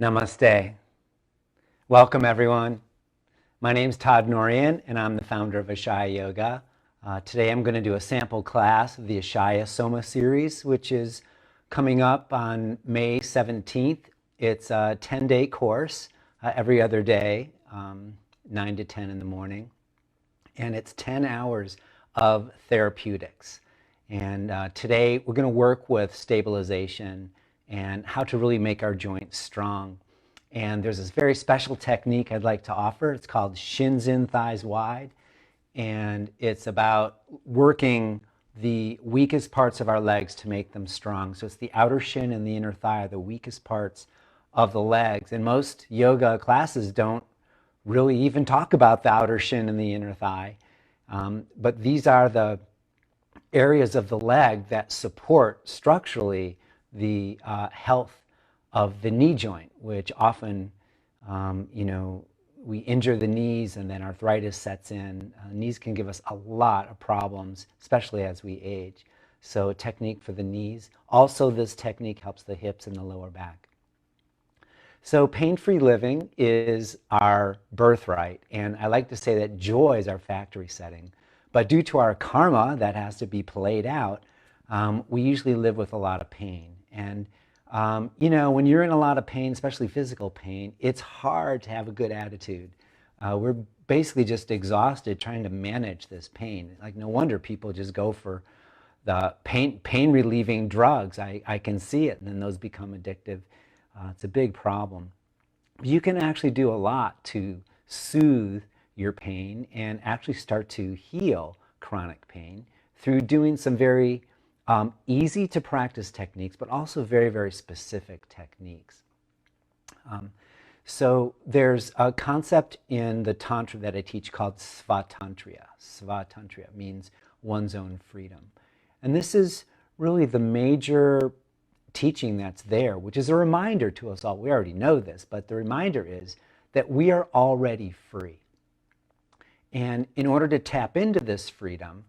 Namaste. Welcome, everyone. My name's Todd Norian, and I'm the founder of Ashaya Yoga. Today I'm going to do a sample class of the Ashaya Soma Series, which is coming up on May 17th. It's a 10-day course every other day, 9 to 10 in the morning. And it's 10 hours of therapeutics. And today we're going to work with stabilization and how to really make our joints strong. And there's this very special technique I'd like to offer. It's called shins in, thighs wide. And it's about working the weakest parts of our legs to make them strong. So it's the outer shin and the inner thigh are the weakest parts of the legs. And most yoga classes don't really even talk about the outer shin and the inner thigh. But these are the areas of the leg that support structurally the health of the knee joint, which often, we injure the knees and then arthritis sets in. Knees can give us a lot of problems, especially as we age. So a technique for the knees. Also, this technique helps the hips and the lower back. So pain-free living is our birthright, and I like to say that joy is our factory setting. But due to our karma that has to be played out, we usually live with a lot of pain. And when you're in a lot of pain, especially physical pain, it's hard to have a good attitude. We're basically just exhausted trying to manage this pain. Like, no wonder people just go for the pain relieving drugs. I can see it, and then those become addictive. It's a big problem. You can actually do a lot to soothe your pain and actually start to heal chronic pain through doing some very easy to practice techniques, but also very, very specific techniques. So there's a concept in the Tantra that I teach called Svatantria. Svatantria means one's own freedom. And this is really the major teaching that's there, which is a reminder to us all. We already know this, but the reminder is that we are already free. And in order to tap into this freedom,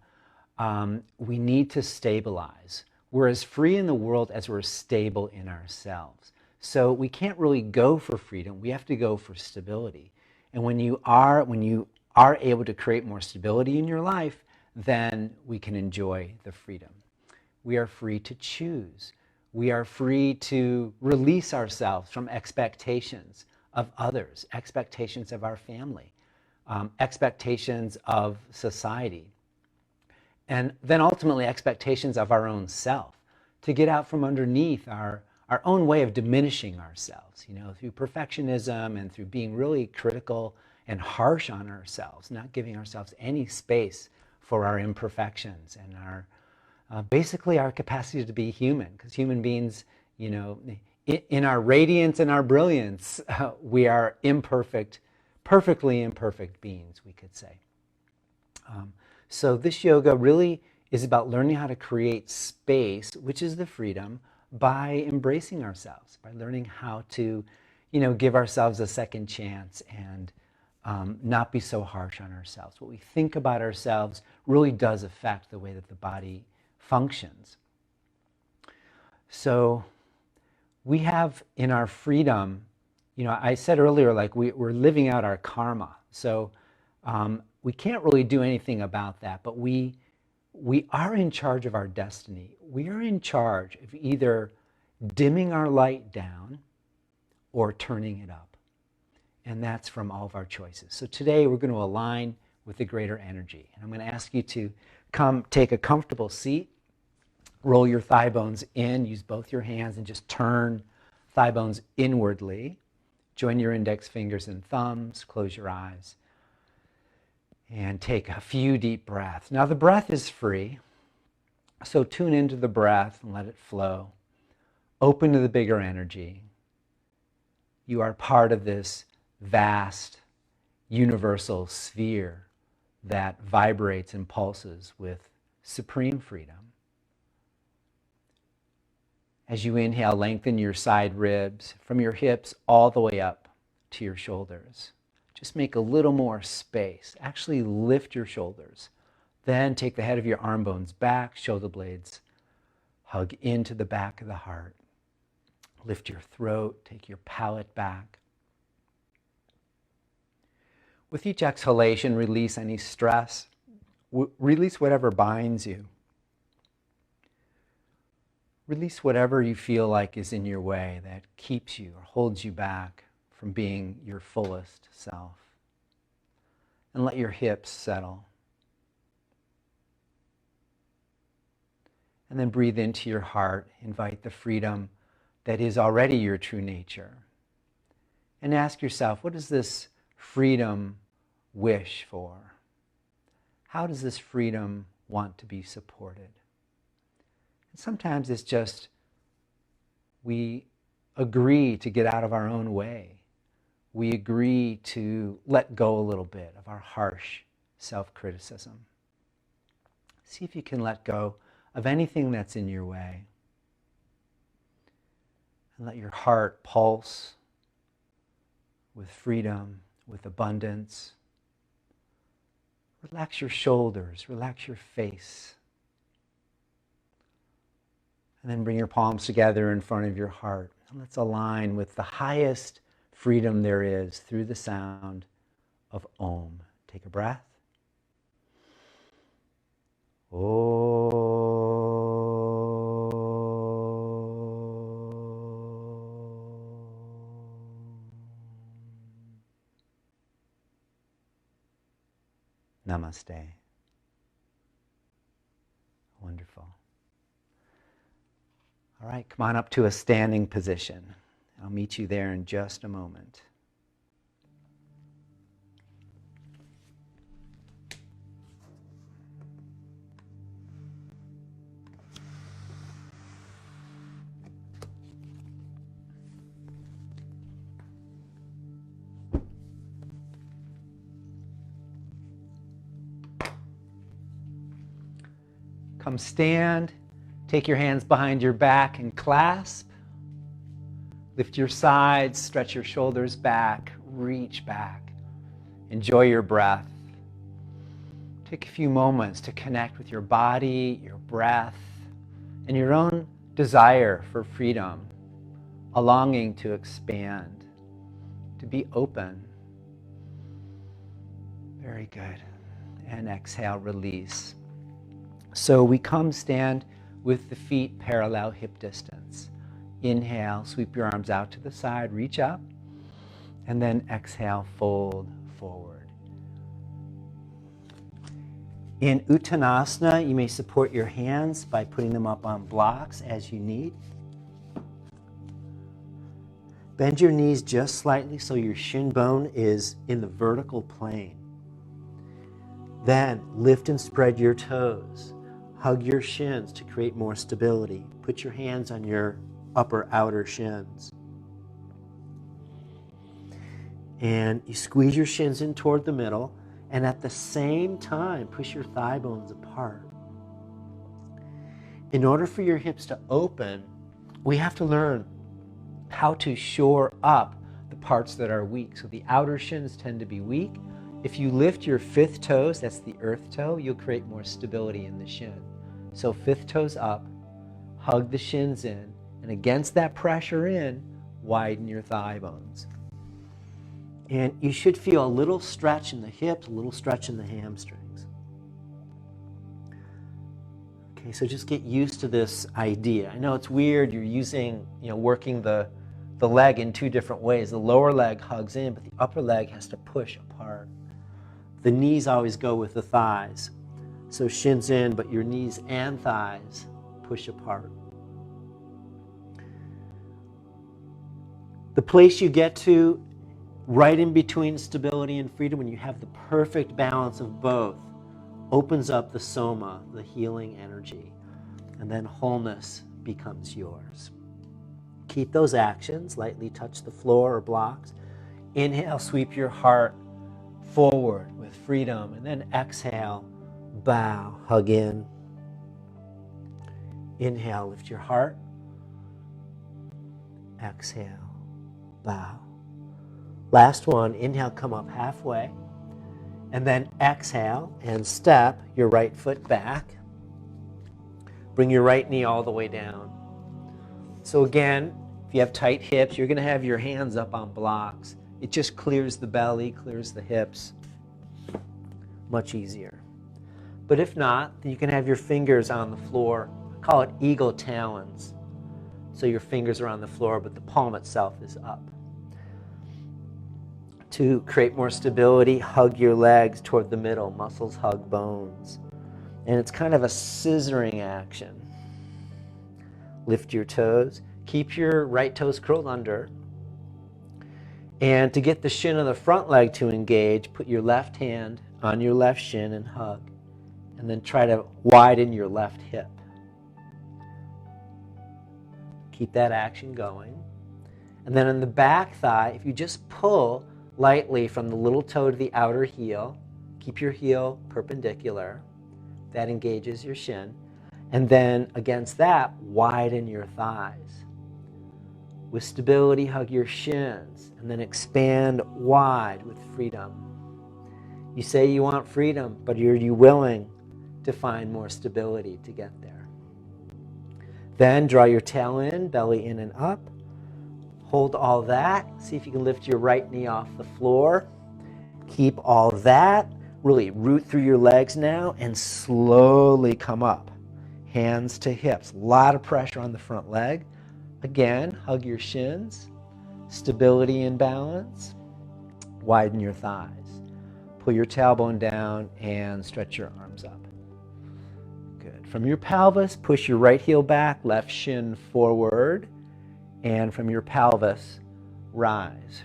we need to stabilize. We're as free in the world as we're stable in ourselves. So we can't really go for freedom. We have to go for stability. And when you are able to create more stability in your life, then we can enjoy the freedom. We are free to choose. We are free to release ourselves from expectations of others, expectations of our family, expectations of society, and then ultimately expectations of our own self, to get out from underneath our own way of diminishing ourselves, through perfectionism and through being really critical and harsh on ourselves, not giving ourselves any space for our imperfections and our basically our capacity to be human, because human beings, in our radiance and our brilliance, we are imperfect, perfectly imperfect beings, we could say. So this yoga really is about learning how to create space, which is the freedom, by embracing ourselves, by learning how to, give ourselves a second chance and not be so harsh on ourselves. What we think about ourselves really does affect the way that the body functions. So we have in our freedom, I said earlier, like we're living out our karma. So we can't really do anything about that, but we are in charge of our destiny. We are in charge of either dimming our light down or turning it up. And that's from all of our choices. So today we're going to align with the greater energy. And I'm going to ask you to come take a comfortable seat, roll your thigh bones in, use both your hands and just turn thigh bones inwardly. Join your index fingers and thumbs, close your eyes, and take a few deep breaths. Now the breath is free, so tune into the breath and let it flow. Open to the bigger energy. You are part of this vast, universal sphere that vibrates and pulses with supreme freedom. As you inhale, lengthen your side ribs from your hips all the way up to your shoulders. Just make a little more space. Actually lift your shoulders. Then take the head of your arm bones back, shoulder blades hug into the back of the heart. Lift your throat, take your palate back. With each exhalation, release any stress. Release whatever binds you. Release whatever you feel like is in your way that keeps you or holds you back from being your fullest self. And let your hips settle. And then breathe into your heart. Invite the freedom that is already your true nature. And ask yourself, what does this freedom wish for? How does this freedom want to be supported? And sometimes it's just we agree to get out of our own way. We agree to let go a little bit of our harsh self-criticism. See if you can let go of anything that's in your way. And let your heart pulse with freedom, with abundance. Relax your shoulders, relax your face. And then bring your palms together in front of your heart. And let's align with the highest freedom there is through the sound of Om. Take a breath. Om. Namaste. Wonderful. All right, come on up to a standing position. I'll meet you there in just a moment. Come stand, take your hands behind your back and clasp. Lift your sides, stretch your shoulders back, reach back. Enjoy your breath. Take a few moments to connect with your body, your breath, and your own desire for freedom, a longing to expand, to be open. Very good. And exhale, release. So we come stand with the feet parallel hip distance. Inhale, sweep your arms out to the side, reach up, and then exhale, fold forward. In Uttanasana, you may support your hands by putting them up on blocks as you need. Bend your knees just slightly so your shin bone is in the vertical plane. Then lift and spread your toes. Hug your shins to create more stability. Put your hands on your upper outer shins. And you squeeze your shins in toward the middle, and at the same time, push your thigh bones apart. In order for your hips to open, we have to learn how to shore up the parts that are weak. So the outer shins tend to be weak. If you lift your fifth toes, that's the earth toe, you'll create more stability in the shin. So fifth toes up, hug the shins in, and against that pressure in, widen your thigh bones. And you should feel a little stretch in the hips, a little stretch in the hamstrings. Okay, so just get used to this idea. I know it's weird, you're using, working the leg in two different ways. The lower leg hugs in, but the upper leg has to push apart. The knees always go with the thighs. So shins in, but your knees and thighs push apart. The place you get to right in between stability and freedom, when you have the perfect balance of both, opens up the soma, the healing energy, and then wholeness becomes yours. Keep those actions, lightly touch the floor or blocks. Inhale, sweep your heart forward with freedom, and then exhale, bow, hug in. Inhale, lift your heart. Exhale, bow. Last one, inhale, come up halfway. And then exhale and step your right foot back. Bring your right knee all the way down. So again, If you have tight hips, you're going to have your hands up on blocks. It just clears the belly, clears the hips. Much easier. But if not, then you can have your fingers on the floor. I call it eagle talons. So your fingers are on the floor, but the palm itself is up. To create more stability, hug your legs toward the middle. Muscles hug bones. And it's kind of a scissoring action. Lift your toes. Keep your right toes curled under. And to get the shin of the front leg to engage, put your left hand on your left shin and hug. And then try to widen your left hip. Keep that action going. And then on the back thigh, if you just pull lightly from the little toe to the outer heel, keep your heel perpendicular. That engages your shin. And then against that, widen your thighs. With stability, hug your shins, and then expand wide with freedom. You say you want freedom, but are you willing to find more stability to get there? Then draw your tail in, belly in and up. Hold all that. See if you can lift your right knee off the floor. Keep all that. Really root through your legs now and slowly come up. Hands to hips. A lot of pressure on the front leg. Again, hug your shins. Stability and balance. Widen your thighs. Pull your tailbone down and stretch your arms up. Good. From your pelvis, push your right heel back, left shin forward. And from your pelvis, rise.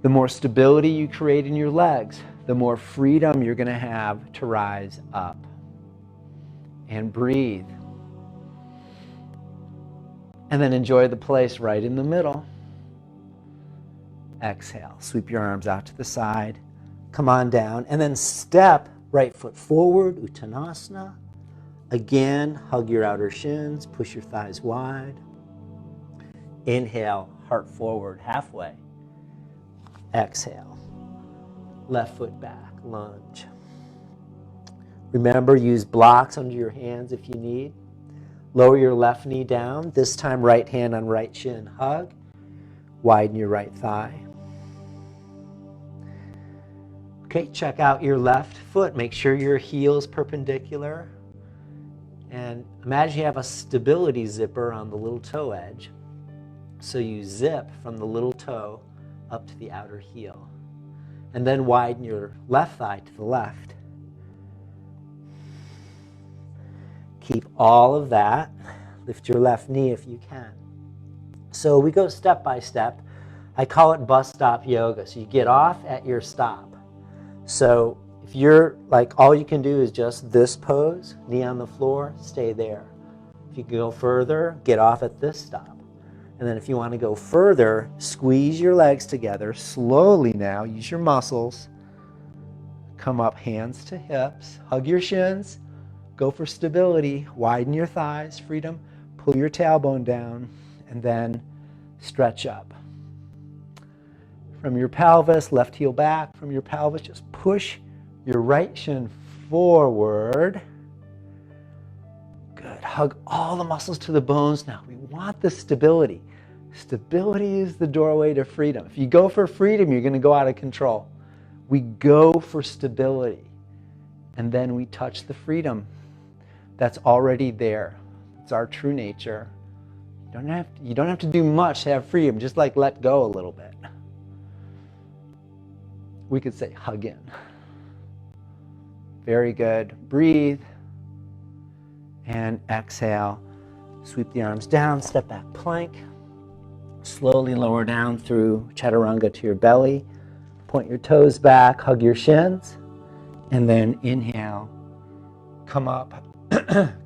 The more stability you create in your legs, the more freedom you're going to have to rise up. And breathe. And then enjoy the place right in the middle. Exhale. Sweep your arms out to the side. Come on down. And then step right foot forward, Uttanasana. Again, hug your outer shins. Push your thighs wide. Inhale, heart forward, halfway. Exhale. Left foot back, lunge. Remember, use blocks under your hands if you need. Lower your left knee down. This time, right hand on right shin, hug. Widen your right thigh. Okay, check out your left foot. Make sure your heel is perpendicular. And imagine you have a stability zipper on the little toe edge. So you zip from the little toe up to the outer heel. And then widen your left thigh to the left. Keep all of that. Lift your left knee if you can. So we go step by step. I call it bus stop yoga. So you get off at your stop. So if you're like, all you can do is just this pose, knee on the floor, stay there. If you go further, get off at this stop. And then if you want to go further, squeeze your legs together slowly now. Use your muscles. Come up, hands to hips. Hug your shins. Go for stability. Widen your thighs, freedom. Pull your tailbone down. And then stretch up. From your pelvis, left heel back. From your pelvis, just push your right shin forward. Good. Hug all the muscles to the bones now. We want the stability. Stability is the doorway to freedom. If you go for freedom, you're going to go out of control. We go for stability. And then we touch the freedom that's already there. It's our true nature. You don't have to do much to have freedom. Just like let go a little bit. We could say hug in. Very good. Breathe. And exhale. Sweep the arms down, step back plank. Slowly lower down through chaturanga to your belly. Point your toes back, hug your shins. And then inhale, come up,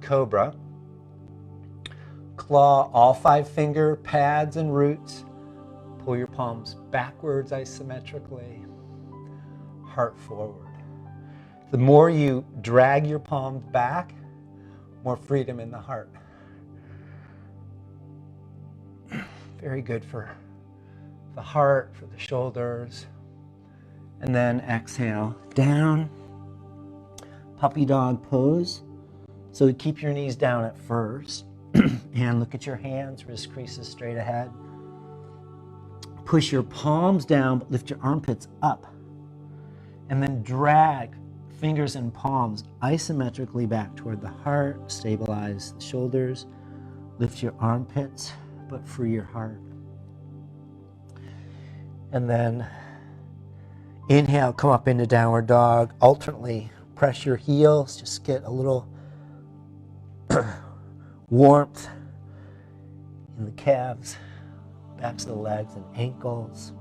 cobra. Claw all 5 finger pads and roots. Pull your palms backwards isometrically. Heart forward. The more you drag your palms back, more freedom in the heart. Very good for the heart, for the shoulders. And then exhale, down. Puppy dog pose. So keep your knees down at first. And look at your hands, wrist creases straight ahead. Push your palms down, but lift your armpits up. And then drag fingers and palms isometrically back toward the heart. Stabilize the shoulders. Lift your armpits, but free your heart. And then inhale, come up into downward dog. Alternately press your heels. Just get a little warmth in the calves, backs of the legs and ankles.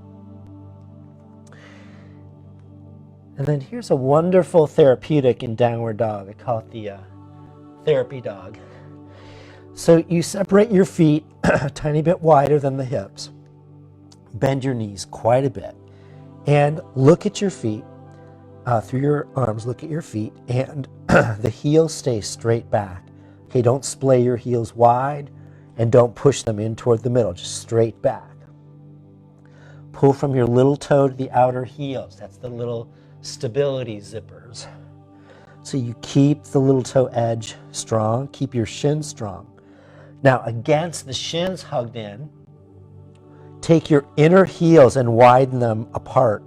And then here's a wonderful therapeutic in downward dog. I call it the therapy dog. So you separate your feet a tiny bit wider than the hips. Bend your knees quite a bit. And look at your feet through your arms. Look at your feet. And the heels stay straight back. Okay, don't splay your heels wide. And don't push them in toward the middle. Just straight back. Pull from your little toe to the outer heels. That's the little stability zippers. So you keep the little toe edge strong. Keep your shins strong. Now against the shins hugged in, take your inner heels and widen them apart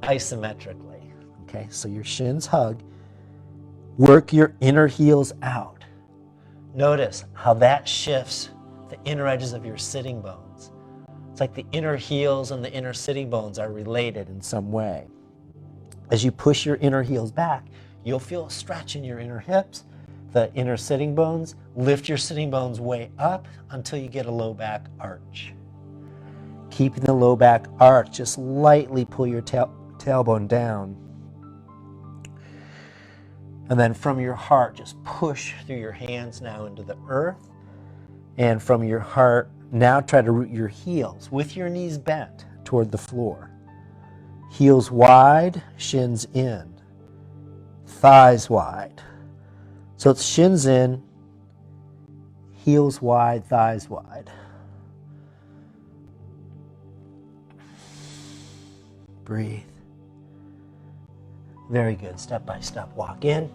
isometrically. Okay, so your shins hug. Work your inner heels out. Notice how that shifts the inner edges of your sitting bones. It's like the inner heels and the inner sitting bones are related in some way. As you push your inner heels back, you'll feel a stretch in your inner hips, the inner sitting bones. Lift your sitting bones way up until you get a low back arch. Keeping the low back arch, just lightly pull your tailbone down. And then from your heart, just push through your hands now into the earth. And from your heart, now try to root your heels with your knees bent toward the floor. Heels wide, shins in. Thighs wide. So it's shins in, heels wide, thighs wide. Breathe. Very good. Step by step. Walk in.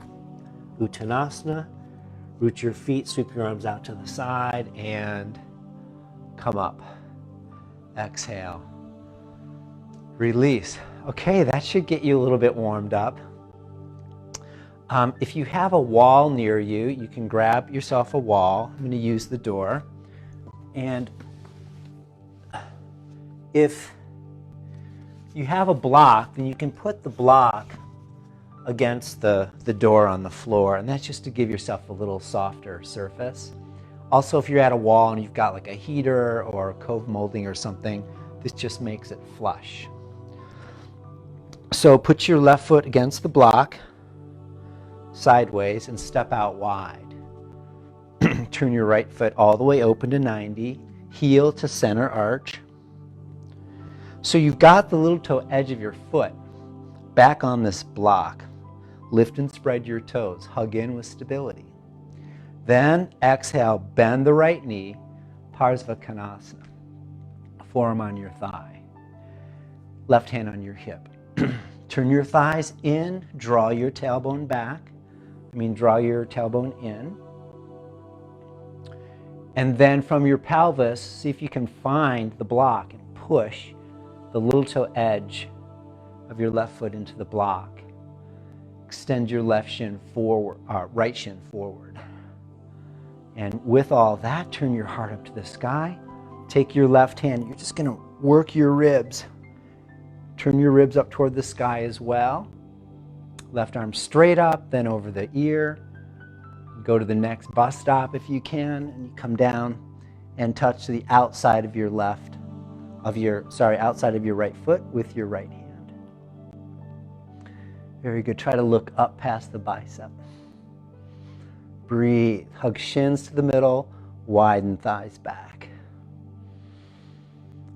Uttanasana. Root your feet, sweep your arms out to the side, and come up. Exhale. Release. Okay, that should get you a little bit warmed up. If you have a wall near you, you can grab yourself a wall. I'm going to use the door. And if you have a block, then you can put the block against the door on the floor, and that's just to give yourself a little softer surface. Also, if you're at a wall and you've got like a heater or a cove molding or something, this just makes it flush. So put your left foot against the block, sideways, and step out wide. Turn your right foot all the way open to 90, heel to center arch. So you've got the little toe edge of your foot back on this block. Lift and spread your toes. Hug in with stability. Then exhale, bend the right knee, Parsvakonasana. Forearm on your thigh. Left hand on your hip. Turn your thighs in, draw your tailbone back. Draw your tailbone in. And then from your pelvis, see if you can find the block and push the little toe edge of your left foot into the block. Extend your left shin forward, right shin forward. And with all that, turn your heart up to the sky. Take your left hand, you're just going to work your ribs. Turn your ribs up toward the sky as well. Left arm straight up, then over the ear. Go to the next bus stop if you can, and you come down and touch the outside of your outside of your right foot with your right hand. Very good. Try to look up past the bicep. Breathe. Hug shins to the middle, widen thighs back.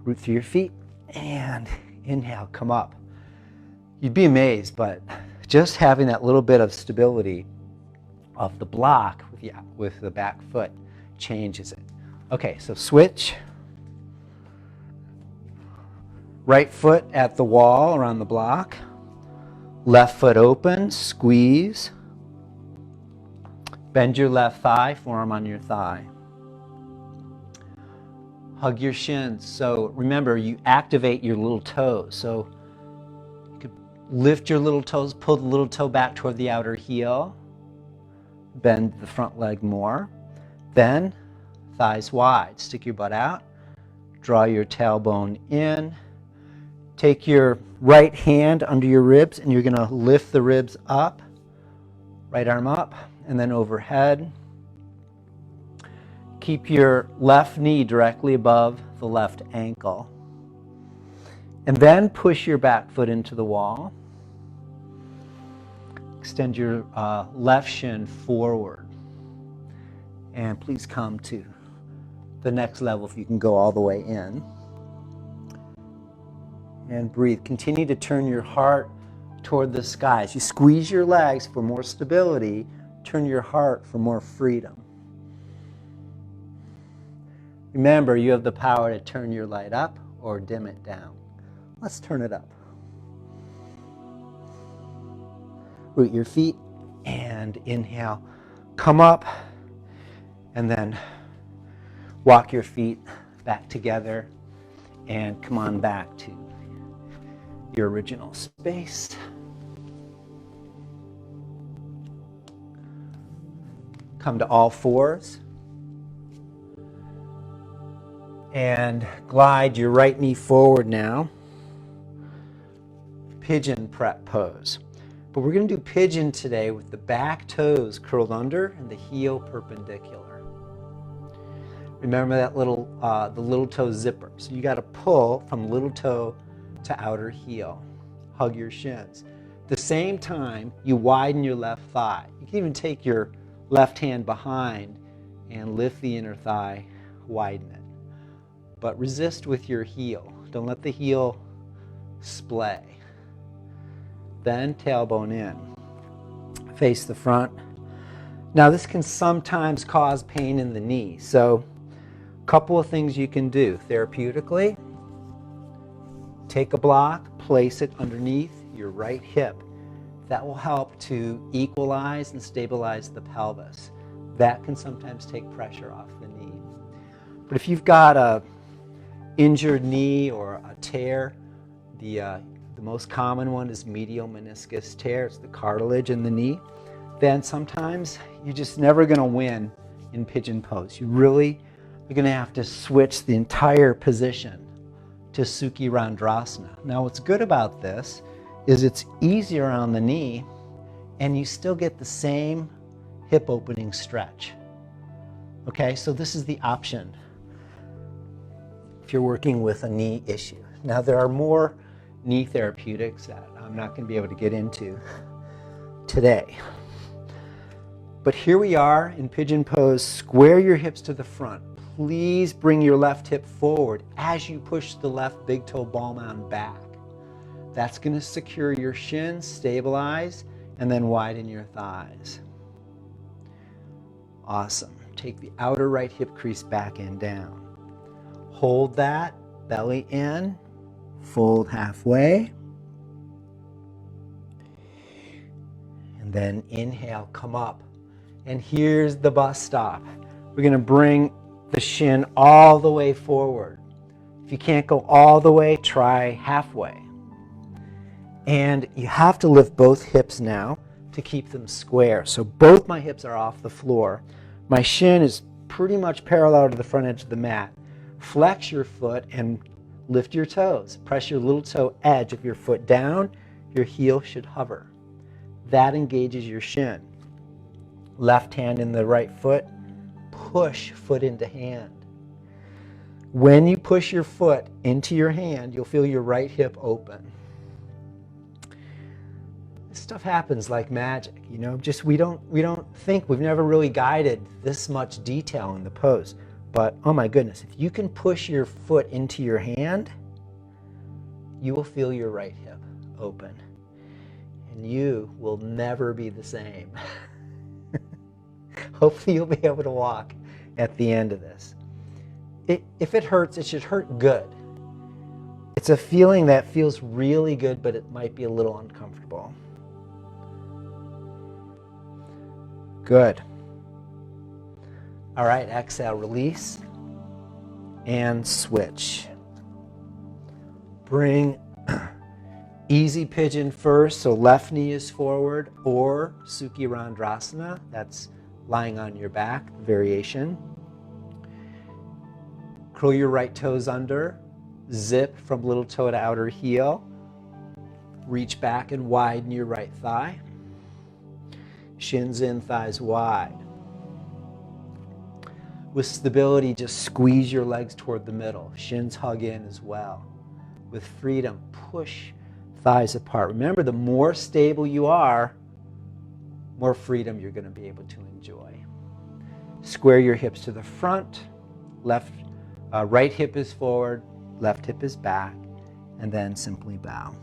Root through your feet, and inhale, come up. You'd be amazed, but just having that little bit of stability of the block with the back foot changes it. Okay, so switch. Right foot at the wall around the block. Left foot open, squeeze. Bend your left thigh, forearm on your thigh. Hug your shins. So remember, you activate your little toes. So you could lift your little toes, pull the little toe back toward the outer heel. Bend the front leg more. Then, thighs wide. Stick your butt out. Draw your tailbone in. Take your right hand under your ribs, and you're going to lift the ribs up. Right arm up, and then overhead. Keep your left knee directly above the left ankle. And then push your back foot into the wall. Extend your left shin forward. And please come to the next level if you can go all the way in. And breathe. Continue to turn your heart toward the sky. As you squeeze your legs for more stability, turn your heart for more freedom. Remember, you have the power to turn your light up or dim it down. Let's turn it up. Root your feet and inhale. Come up and then walk your feet back together and come on back to your original space. Come to all fours. And glide your right knee forward now. Pigeon prep pose. But we're going to do pigeon today with the back toes curled under and the heel perpendicular. Remember that little, the little toe zipper. So you got to pull from little toe to outer heel. Hug your shins. At the same time, you widen your left thigh. You can even take your left hand behind and lift the inner thigh, widen it. But resist with your heel. Don't let the heel splay. Then tailbone in. Face the front. Now this can sometimes cause pain in the knee. So a couple of things you can do therapeutically. Take a block, place it underneath your right hip. That will help to equalize and stabilize the pelvis. That can sometimes take pressure off the knee. But if you've got a injured knee or a tear, the most common one is medial meniscus tear. It's the cartilage in the knee. Then sometimes you're just never going to win in pigeon pose. You really are going to have to switch the entire position to Sukhi Randrasana. Now what's good about this is it's easier on the knee and you still get the same hip opening stretch. Okay, so this is the option if you're working with a knee issue. Now there are more knee therapeutics that I'm not going to be able to get into today. But here we are in pigeon pose. Square your hips to the front. Please bring your left hip forward as you push the left big toe ball mound back. That's going to secure your shins, stabilize, and then widen your thighs. Awesome. Take the outer right hip crease back and down. Hold that, belly in, fold halfway. And then inhale, come up. And here's the bus stop. We're going to bring the shin all the way forward. If you can't go all the way, try halfway. And you have to lift both hips now to keep them square. So both my hips are off the floor. My shin is pretty much parallel to the front edge of the mat. Flex your foot and lift your toes. Press your little toe edge of your foot down. Your heel should hover. That engages your shin. Left hand in the right foot. Push foot into hand. When you push your foot into your hand, you'll feel your right hip open. This stuff happens like magic, you know. Just we don't think, we've never really guided this much detail in the pose. But oh my goodness, if you can push your foot into your hand, you will feel your right hip open. And you will never be the same. Hopefully you'll be able to walk at the end of this. If it hurts, it should hurt good. It's a feeling that feels really good, but it might be a little uncomfortable. Good. All right, exhale, release, and switch. Bring easy pigeon first, so left knee is forward, or Sukhi Randrasana, that's lying on your back, variation. Curl your right toes under, zip from little toe to outer heel, reach back and widen your right thigh. Shins in, thighs wide. With stability, just squeeze your legs toward the middle. Shins hug in as well. With freedom, push thighs apart. Remember, the more stable you are, more freedom you're going to be able to enjoy. Square your hips to the front. Right hip is forward, left hip is back, and then simply bow.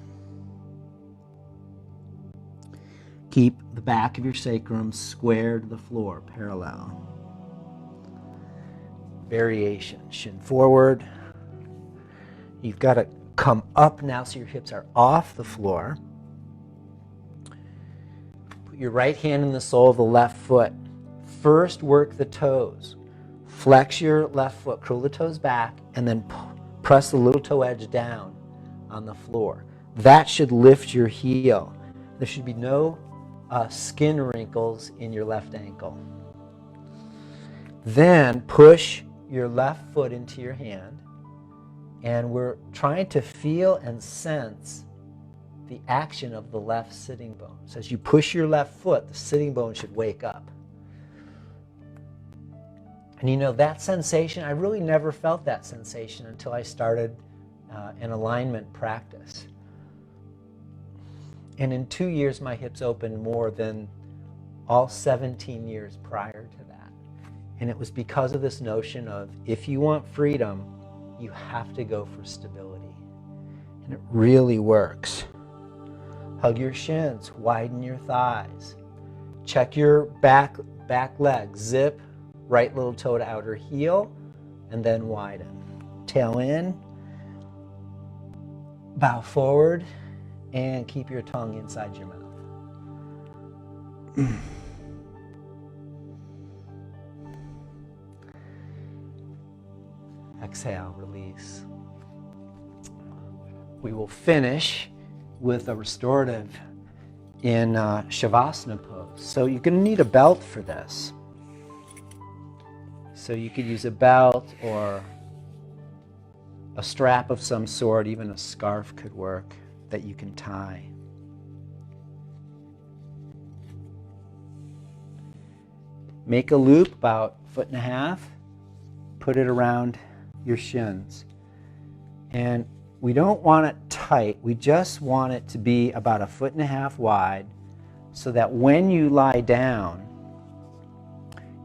Keep the back of your sacrum square to the floor, parallel. Variation, shin forward. You've got to come up now so your hips are off the floor. Put your right hand in the sole of the left foot. First, work the toes. Flex your left foot, curl the toes back, and then press the little toe edge down on the floor. That should lift your heel. There should be no skin wrinkles in your left ankle. Then push your left foot into your hand, and we're trying to feel and sense the action of the left sitting bone. So as you push your left foot, the sitting bone should wake up. And you know, that sensation, I really never felt that sensation until I started an alignment practice. And in 2 years, my hips opened more than all 17 years prior to that. And it was because of this notion of, if you want freedom, you have to go for stability. And it really works. Hug your shins, widen your thighs. Check your back leg, zip, right little toe to outer heel, and then widen. Tail in, bow forward, and keep your tongue inside your mouth. Exhale, release. We will finish with a restorative in Shavasana pose. So you're going to need a belt for this. So you could use a belt or a strap of some sort, even a scarf could work, that you can tie. Make a loop about 1.5 feet, put it around your shins. And we don't want it tight, we just want it to be about 1.5 feet wide, so that when you lie down,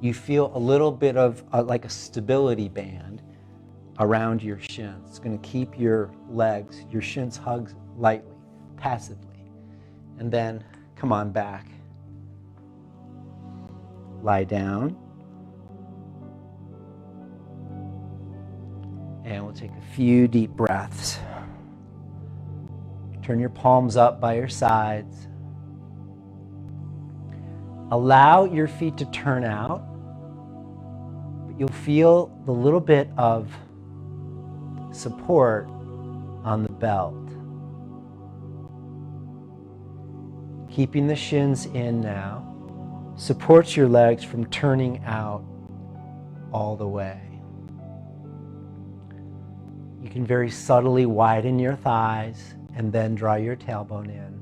you feel a little bit of like a stability band around your shins. It's going to keep your legs, your shins hugged lightly, passively. And then come on back. Lie down. And we'll take a few deep breaths. Turn your palms up by your sides. Allow your feet to turn out, but you'll feel the little bit of support on the belt. Keeping the shins in now supports your legs from turning out all the way. You can very subtly widen your thighs and then draw your tailbone in.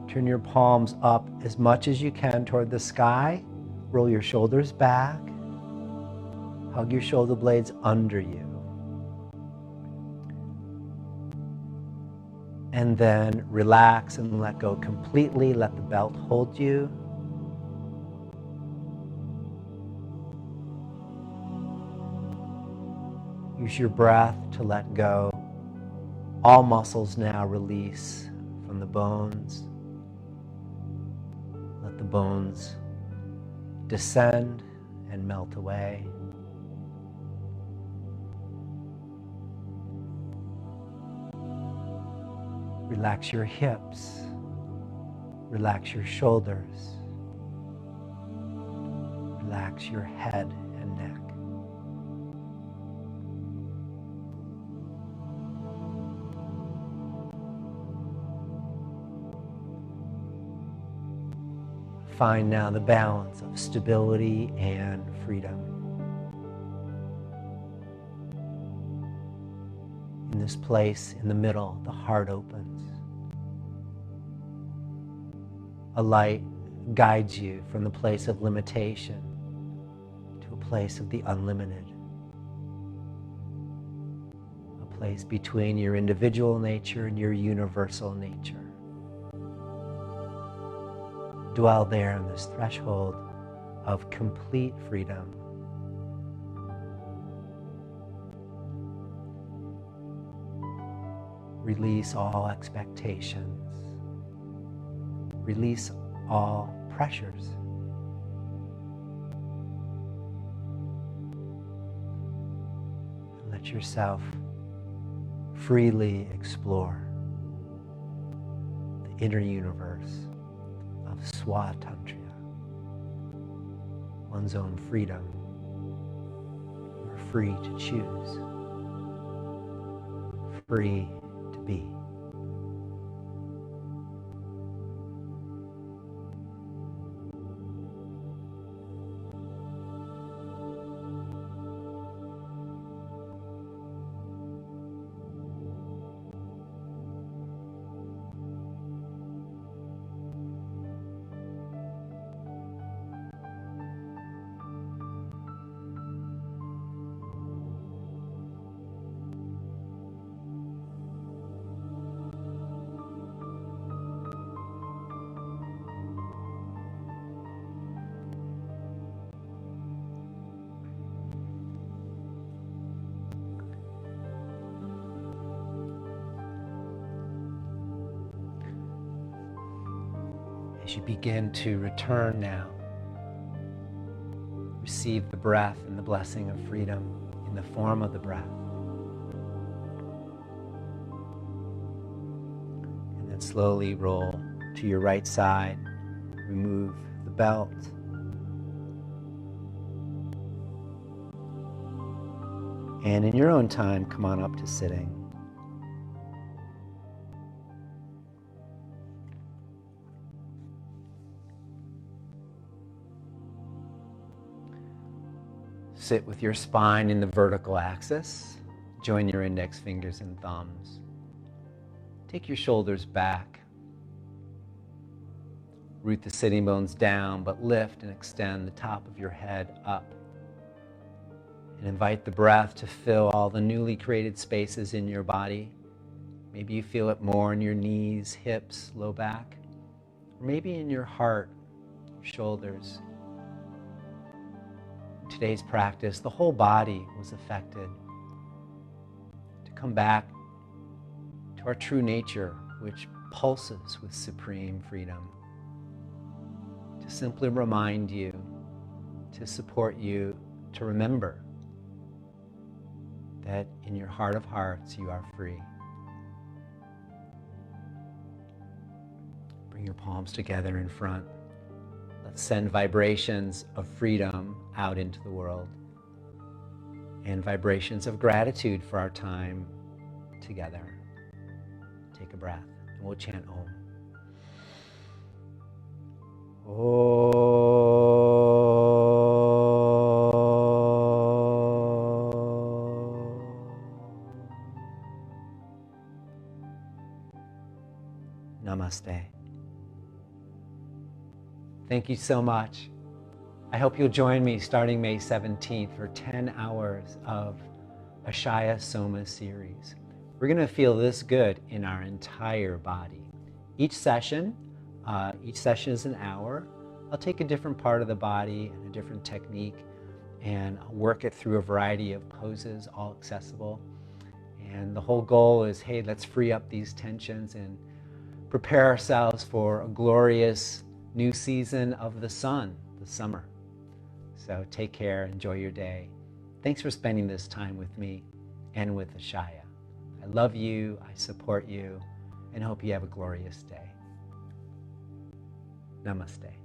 Turn your palms up as much as you can toward the sky. Roll your shoulders back. Hug your shoulder blades under you. And then relax and let go completely. Let the belt hold you. Use your breath to let go. All muscles now release from the bones. Let the bones descend and melt away. Relax your hips. Relax your shoulders. Relax your head and neck. Find now the balance of stability and freedom. In this place in the middle, the heart opens. A light guides you from the place of limitation to a place of the unlimited. A place between your individual nature and your universal nature. Dwell there on this threshold of complete freedom. Release all expectations. Release all pressures. And let yourself freely explore the inner universe of Svatantria, one's own freedom. You're free to choose, free to be. As you begin to return now, receive the breath and the blessing of freedom in the form of the breath. And then slowly roll to your right side, remove the belt. And in your own time, come on up to sitting. Sit with your spine in the vertical axis. Join your index fingers and thumbs. Take your shoulders back. Root the sitting bones down, but lift and extend the top of your head up. And invite the breath to fill all the newly created spaces in your body. Maybe you feel it more in your knees, hips, low back, or maybe in your heart, your shoulders. In today's practice, the whole body was affected. To come back to our true nature, which pulses with supreme freedom. To simply remind you, to support you, to remember that in your heart of hearts you are free. Bring your palms together in front. Let's send vibrations of freedom out into the world and vibrations of gratitude for our time together. Take a breath and we'll chant Om. Namaste. Thank you so much. I hope you'll join me starting May 17th for 10 hours of Ashaya Soma Series. We're going to feel this good in our entire body. Each session is an hour. I'll take a different part of the body and a different technique and I'll work it through a variety of poses, all accessible. And the whole goal is, hey, let's free up these tensions and prepare ourselves for a glorious new season of the sun, the summer. So take care, enjoy your day. Thanks for spending this time with me and with Ashaya. I love you, I support you, and hope you have a glorious day. Namaste.